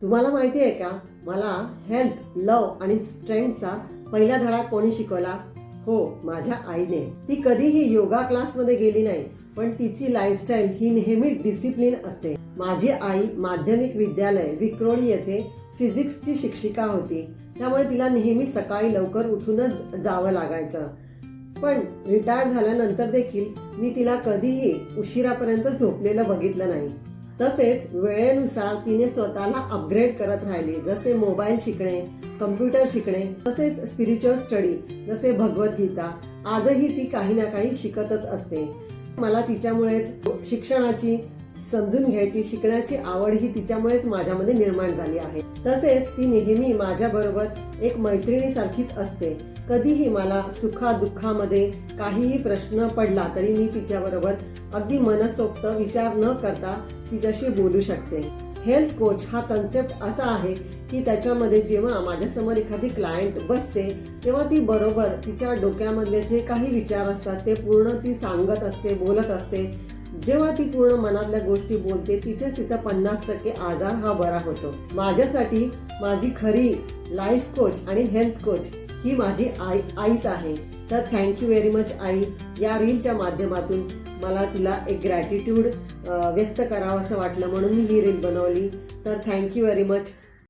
तुम्हाला माहिती आहे का, मला हेल्थ, लव आणि स्ट्रेंथचा पहिला धडा कोणी शिकवला? हो, माझ्या आईने. ती कधीही योगा क्लासमध्ये गेली नाही, पण तिची लाईफस्टाईल ही नेहमी डिसिप्लिन असते. माझी आई माध्यमिक विद्यालय विक्रोळी येथे फिजिक्सची शिक्षिका होती, त्यामुळे तिला नेहमी सकाळी लवकर उठूनच जावं लागायचं. पण रिटायर झाल्यानंतर देखील मी तिला कधीही उशिरापर्यंत झोपलेलं बघितलं नाही. तसेच वेळेनुसार तिने स्वतःला अपग्रेड करत राहिली, जसे मोबाईल शिकणे, कम्प्युटर शिकणे, तसेच स्पिरिच्युअल स्टडी जसे भगवद्गीता. आजही ती काही ना काही शिकतच असते. मला तिच्यामुळेच शिक्षणाची, समजून घ्यायची, शिकण्याची आवड ही तिच्यामुळेच माझ्यामध्ये निर्माण झाली आहे. तसेच ती नेहमी माझ्याबरोबर एक मैत्रिणीसारखीच असते. कधीही मला सुखादुःखामध्ये काहीही प्रश्न पडला तरी मी तिच्याबरोबर अगदी मनसोक्त विचार न करता तिच्याशी बोलू शकते. हेल्थ कोच हा कन्सेप्ट असा आहे की त्याच्यामध्ये जेव्हा माझ्यासमोर एखादी क्लायंट बसते तेव्हा ती बरोबर तिच्या डोक्यामधले जे काही विचार असतात ते पूर्ण ती सांगत असते, बोलत असते. जेव्हा ती पूर्ण मनातल्या गोष्टी बोलते तिथेच तिचा 50% आजार हा बरा होतो. माझ्यासाठी माझी खरी लाईफ कोच आणि हेल्थ कोच ही माझी आईच आहे. तर थँक्यू व्हेरी मच आई. या रीलच्या माध्यमातून मला तुला एक ग्रॅटिट्यूड व्यक्त करावं असं वाटलं, म्हणून मी ही रील बनवली. तर थँक्यू व्हेरी मच.